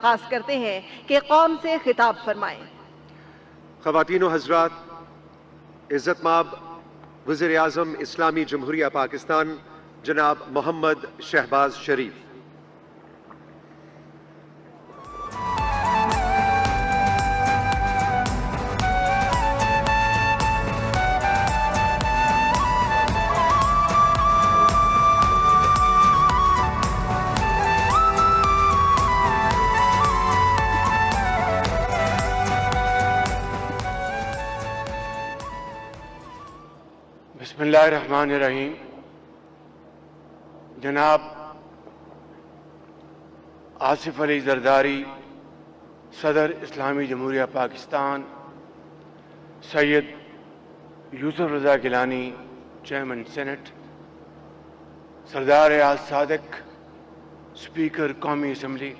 آغاز کرتے ہیں کہ قوم سے خطاب فرمائیں۔ خواتین و حضرات، عزت مآب وزیر اعظم اسلامی جمہوریہ پاکستان جناب محمد شہباز شریف۔ بسم اللہ الرحمن الرحیم۔ جناب آصف علی زرداری صدر اسلامی جمہوریہ Pakistan, Syed Yousuf Raza Gilani chairman senate, Sardar Riaz Sadiq speaker قومی اسمبلی،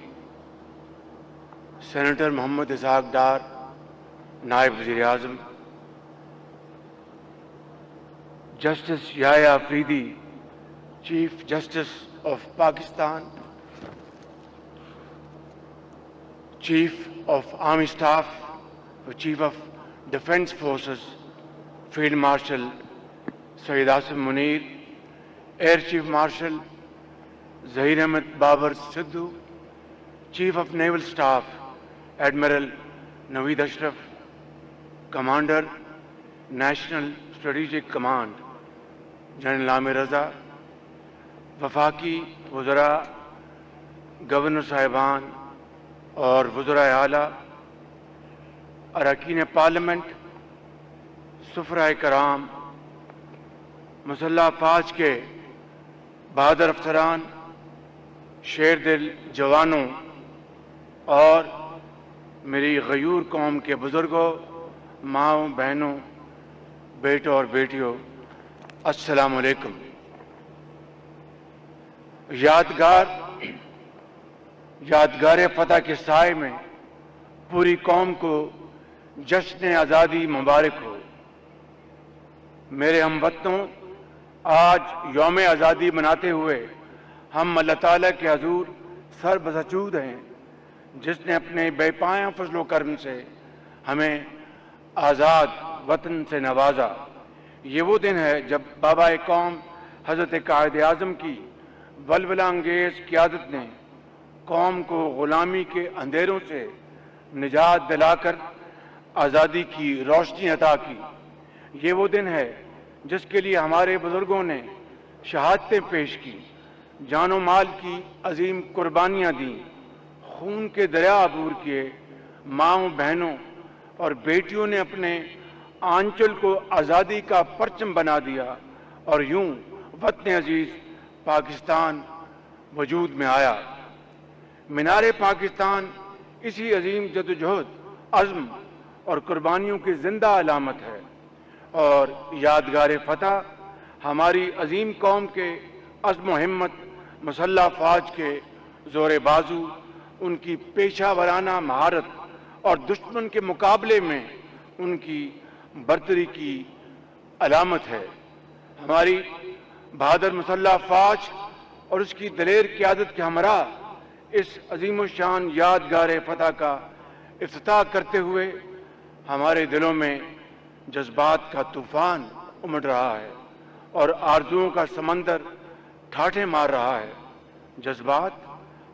سینیٹر محمد اسحاق ڈار نائب وزیر اعظم، justice Yahya Afridi chief justice of Pakistan, chief of army staff, chief of defence forces field marshal Syed Asim Munir, air chief marshal Zaheer Ahmed Babar Sidhu, chief of naval staff admiral Naveed Ashraf, commander national strategic command general Aamir Raza, وفاقی وزراء، governor صاحبان اور وزراء اعلیٰ، اراکین پارلیمنٹ، سفراء کرام، مسلح افواج کے بہادر افسران، شیر دل جوانوں اور میری غیور قوم کے بزرگوں، ماؤں بہنوں، بیٹوں اور بیٹیوں، السلام علیکم۔ یادگار فتح کے سائے میں پوری قوم کو جشن آزادی مبارک ہو۔ میرے ہم وطنوں، آج یوم آزادی مناتے ہوئے ہم اللہ تعالیٰ کے حضور سر بسجود ہیں، جس نے اپنے بے پایہ فضل و کرم سے ہمیں آزاد وطن سے نوازا۔ یہ وہ دن ہے جب بابا قوم حضرت قائد اعظم کی ولولہ انگیز قیادت نے قوم کو غلامی کے اندھیروں سے نجات دلا کر آزادی کی روشنی عطا کی۔ یہ وہ دن ہے جس کے لیے ہمارے بزرگوں نے شہادتیں پیش کی، جان و مال کی عظیم قربانیاں دیں، خون کے دریا عبور کیے، ماؤں بہنوں اور بیٹیوں نے اپنے آنچل کو آزادی کا پرچم بنا دیا، اور یوں وطن عزیز پاکستان وجود میں آیا۔ مینار پاکستان اسی عظیم جدوجہد، عزم اور قربانیوں کی زندہ علامت ہے، اور یادگار فتح ہماری عظیم قوم کے عزم و ہمت، مسلح افواج کے زور بازو، ان کی پیشہ ورانہ مہارت اور دشمن کے مقابلے میں ان کی برتری کی علامت ہے۔ ہماری بہادر مسلح افواج اور اس کی دلیر قیادت کے ہمراہ اس عظیم الشان یادگار فتح کا افتتاح کرتے ہوئے ہمارے دلوں میں جذبات کا طوفان امڑ رہا ہے اور آرزوؤں کا سمندر ٹھاٹھیں مار رہا ہے۔ جذبات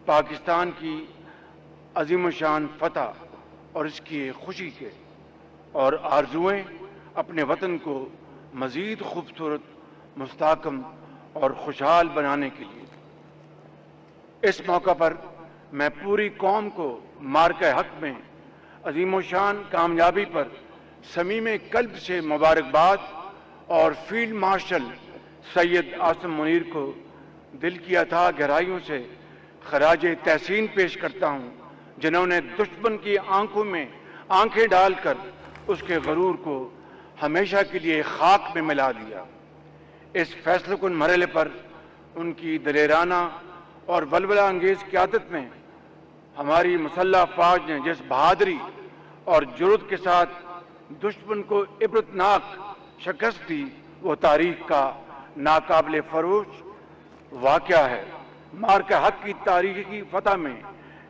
پاکستان کی عظیم الشان فتح اور اس کی خوشی کے، اور آرزوئیں اپنے وطن کو مزید خوبصورت، مستحکم اور خوشحال بنانے کے لیے۔ اس موقع پر میں پوری قوم کو مارکہ حق میں عظیم الشان کامیابی پر صمیم قلب سے مبارکباد، اور فیلڈ مارشل سید عاصم منیر کو دل کی اتھاہ گہرائیوں سے خراج تحسین پیش کرتا ہوں، جنہوں نے دشمن کی آنکھوں میں آنکھیں ڈال کر اس کے غرور کو ہمیشہ کے لیے خاک میں ملا دیا۔ اس فیصلہ کن مرحلے پر ان کی دلیرانہ اور ولولہ انگیز قیادت میں ہماری مسلح افواج نے جس بہادری اور جرأت کے ساتھ دشمن کو عبرتناک شکست دی، وہ تاریخ کا ناقابل فروش واقعہ ہے۔ مارکہ حق کی تاریخی فتح میں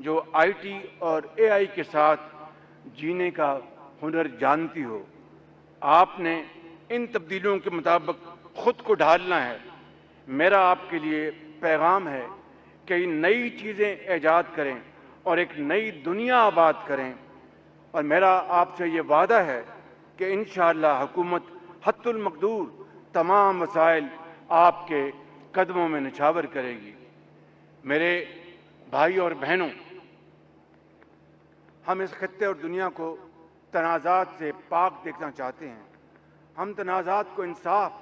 جو آئی ٹی اور اے آئی کے ساتھ جینے کا ہنر جانتی ہو۔ آپ نے ان تبدیلیوں کے مطابق خود کو ڈھالنا ہے۔ میرا آپ کے لیے پیغام ہے کہ نئی چیزیں ایجاد کریں اور ایک نئی دنیا آباد کریں، اور میرا آپ سے یہ وعدہ ہے کہ انشاءاللہ حکومت حتی المقدور تمام وسائل آپ کے قدموں میں نچھاور کرے گی۔ میرے بھائی اور بہنوں، ہم اس خطے اور دنیا کو تنازعات سے پاک دیکھنا چاہتے ہیں۔ ہم تنازعات کو انصاف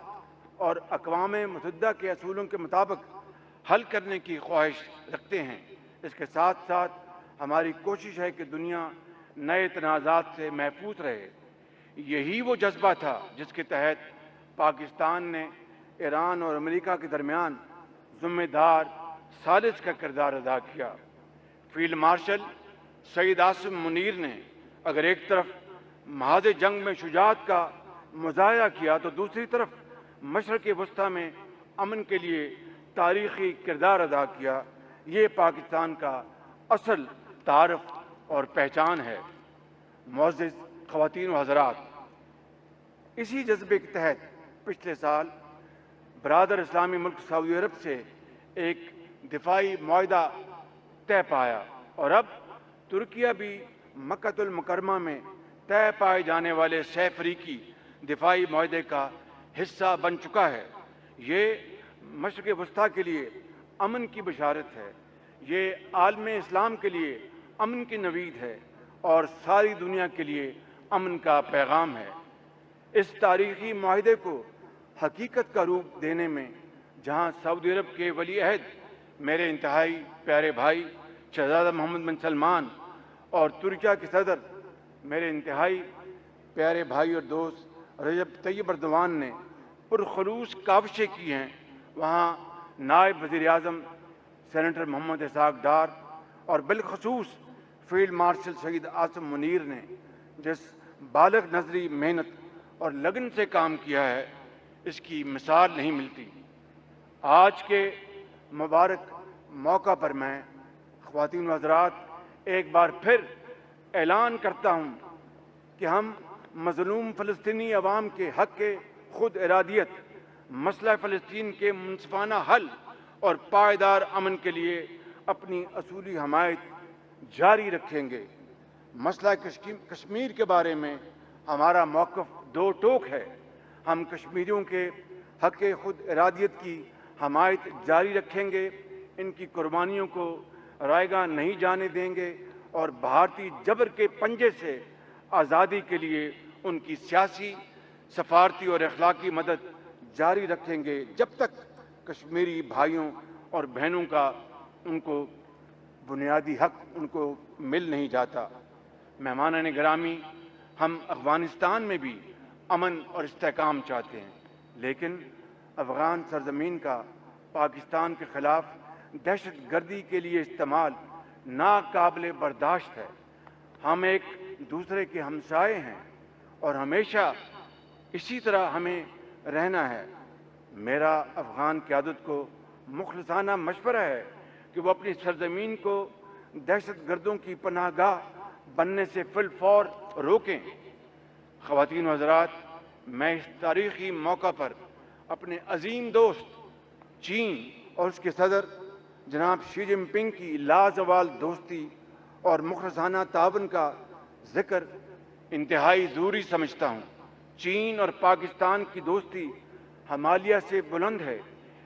اور اقوام متحدہ کے اصولوں کے مطابق حل کرنے کی خواہش رکھتے ہیں۔ اس کے ساتھ ساتھ ہماری کوشش ہے کہ دنیا نئے تنازعات سے محفوظ رہے۔ یہی وہ جذبہ تھا جس کے تحت پاکستان نے ایران اور امریکہ کے درمیان ذمہ دار ثالث کا کردار ادا کیا۔ فیلڈ مارشل سید عاصم منیر نے اگر ایک طرف محاذ جنگ میں شجاعت کا مظاہرہ کیا تو دوسری طرف مشرق وسطیٰ میں امن کے لیے تاریخی کردار ادا کیا۔ یہ پاکستان کا اصل تعارف اور پہچان ہے۔ معزز خواتین و حضرات، اسی جذبے کے تحت پچھلے سال برادر اسلامی ملک سعودی عرب سے ایک دفاعی معاہدہ طے پایا، اور اب ترکیہ بھی مکہ المکرمہ میں طے پائے جانے والے 6 افریقی دفاعی معاہدے کا حصہ بن چکا ہے۔ یہ مشرق وسطیٰ کے لیے امن کی بشارت ہے، یہ عالم اسلام کے لیے امن کی نوید ہے، اور ساری دنیا کے لیے امن کا پیغام ہے۔ اس تاریخی معاہدے کو حقیقت کا روپ دینے میں جہاں سعودی عرب کے ولی عہد میرے انتہائی پیارے بھائی شہزادہ محمد بن سلمان اور ترکیہ کے صدر میرے انتہائی پیارے بھائی اور دوست رجب طیب اردوان نے پرخلوص کاوشیں کی ہیں، وہاں نائب وزیر اعظم سینیٹر محمد اسحاق ڈار اور بالخصوص فیلڈ مارشل سید عاصم منیر نے جس بالغ نظری محنت اور لگن سے کام کیا ہے، اس کی مثال نہیں ملتی۔ آج کے مبارک موقع پر میں خواتین و حضرات ایک بار پھر اعلان کرتا ہوں کہ ہم مظلوم فلسطینی عوام کے حق کے خود ارادیت، مسئلہ فلسطین کے منصفانہ حل اور پائیدار امن کے لیے اپنی اصولی حمایت جاری رکھیں گے۔ مسئلہ کشمیر کے بارے میں ہمارا موقف دو ٹوک ہے۔ ہم کشمیریوں کے حق خود ارادیت کی حمایت جاری رکھیں گے، ان کی قربانیوں کو رائیگاں نہیں جانے دیں گے، اور بھارتی جبر کے پنجے سے آزادی کے لیے ان کی سیاسی، سفارتی اور اخلاقی مدد جاری رکھیں گے جب تک کشمیری بھائیوں اور بہنوں کا ان کو بنیادی حق ان کو مل نہیں جاتا۔ مہمانان گرامی، ہم افغانستان میں بھی امن اور استحکام چاہتے ہیں، لیکن افغان سرزمین کا پاکستان کے خلاف دہشت گردی کے لیے استعمال ناقابل برداشت ہے۔ ہم ایک دوسرے کے ہمسائے ہیں اور ہمیشہ اسی طرح ہمیں رہنا ہے۔ میرا افغان قیادت کو مخلصانہ مشورہ ہے کہ وہ اپنی سرزمین کو دہشت گردوں کی پناہ گاہ بننے سے فی الفور روکیں۔ خواتین و حضرات، میں اس تاریخی موقع پر اپنے عظیم دوست چین اور اس کے صدر جناب شی جن پنگ کی لازوال دوستی اور مخلصانہ تعاون کا ذکر انتہائی ضروری سمجھتا ہوں۔ چین اور پاکستان کی دوستی ہمالیہ سے بلند ہے۔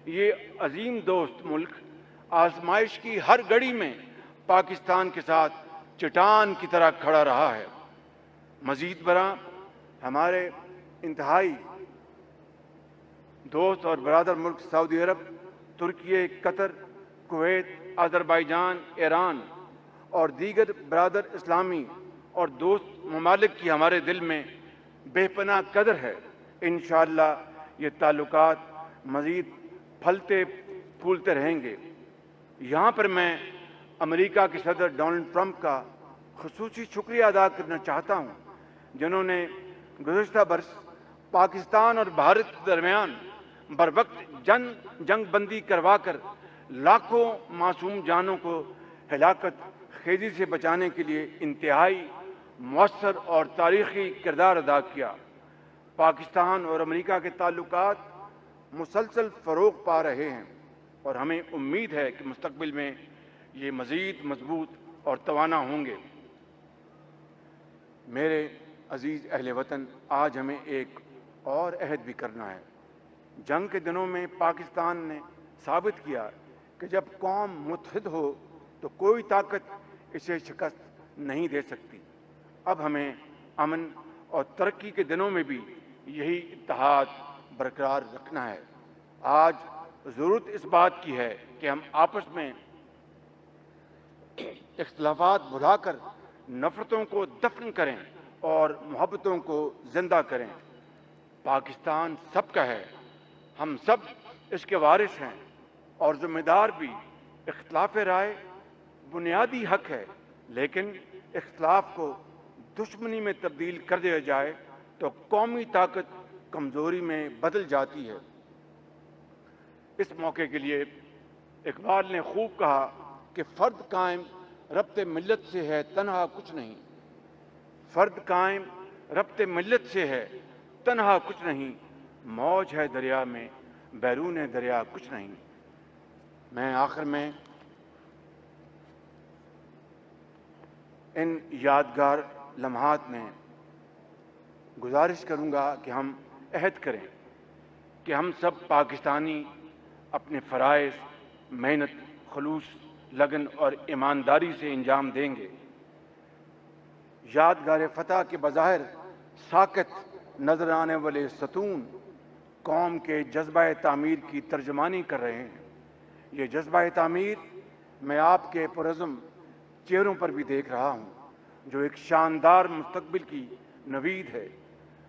یہ عظیم دوست ملک آزمائش کی ہر گھڑی میں پاکستان کے ساتھ چٹان کی طرح کھڑا رہا ہے۔ مزید برآں ہمارے انتہائی دوست اور برادر ملک سعودی عرب، ترکیہ، قطر، کویت، آذربائیجان، ایران اور دیگر برادر اسلامی اور دوست ممالک کی ہمارے دل میں بے پناہ قدر ہے۔ انشاءاللہ یہ تعلقات مزید پھلتے پھولتے رہیں گے۔ یہاں پر میں امریکہ کے صدر ڈونلڈ ٹرمپ کا خصوصی شکریہ ادا کرنا چاہتا ہوں، جنہوں نے گزشتہ برس پاکستان اور بھارت کے درمیان بروقت جنگ بندی کروا کر لاکھوں معصوم جانوں کو ہلاکت خیزی سے بچانے کے لیے انتہائی مؤثر اور تاریخی کردار ادا کیا۔ پاکستان اور امریکہ کے تعلقات مسلسل فروغ پا رہے ہیں اور ہمیں امید ہے کہ مستقبل میں یہ مزید مضبوط اور توانا ہوں گے۔ میرے عزیز اہل وطن، آج ہمیں ایک اور عہد بھی کرنا ہے۔ جنگ کے دنوں میں پاکستان نے ثابت کیا کہ جب قوم متحد ہو تو کوئی طاقت اسے شکست نہیں دے سکتی۔ اب ہمیں امن اور ترقی کے دنوں میں بھی یہی اتحاد برقرار رکھنا ہے۔ آج ضرورت اس بات کی ہے کہ ہم آپس میں اختلافات بھلا کر نفرتوں کو دفن کریں اور محبتوں کو زندہ کریں۔ پاکستان سب کا ہے، ہم سب اس کے وارث ہیں اور ذمہ دار بھی۔ اختلاف رائے بنیادی حق ہے، لیکن اختلاف کو دشمنی میں تبدیل کر دیا جائے تو قومی طاقت کمزوری میں بدل جاتی ہے۔ اس موقع کے لیے اقبال نے خوب کہا کہ فرد قائم ربط ملت سے ہے، تنہا کچھ نہیں۔ فرد قائم ربط ملت سے ہے، تنہا کچھ نہیں۔ موج ہے دریا میں، بیرون دریا کچھ نہیں۔ میں آخر میں ان یادگار لمحات میں گزارش کروں گا کہ ہم عہد کریں کہ ہم سب پاکستانی اپنے فرائض محنت، خلوص، لگن اور ایمانداری سے انجام دیں گے۔ یادگار فتح کے بظاہر ساکت نظر آنے والے ستون قوم کے جذبہ تعمیر کی ترجمانی کر رہے ہیں۔ یہ جذبہ تعمیر میں آپ کے پرعزم چہروں پر بھی دیکھ رہا ہوں، جو ایک شاندار مستقبل کی نوید ہے۔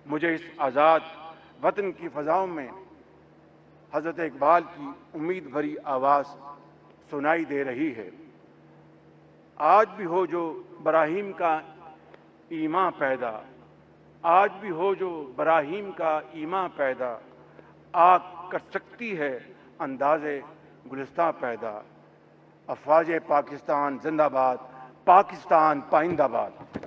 مجھے اس آزاد وطن کی فضاؤں میں حضرت اقبال کی امید بھری آواز سنائی دے رہی ہے۔ آج بھی ہو جو براہیم کا ایمان پیدا، آج بھی ہو جو براہیم کا ایمان پیدا، آگ کر سکتی ہے انداز گلستہ پیدا۔ افواج پاکستان زندہ باد، پاکستان پائندہ باد۔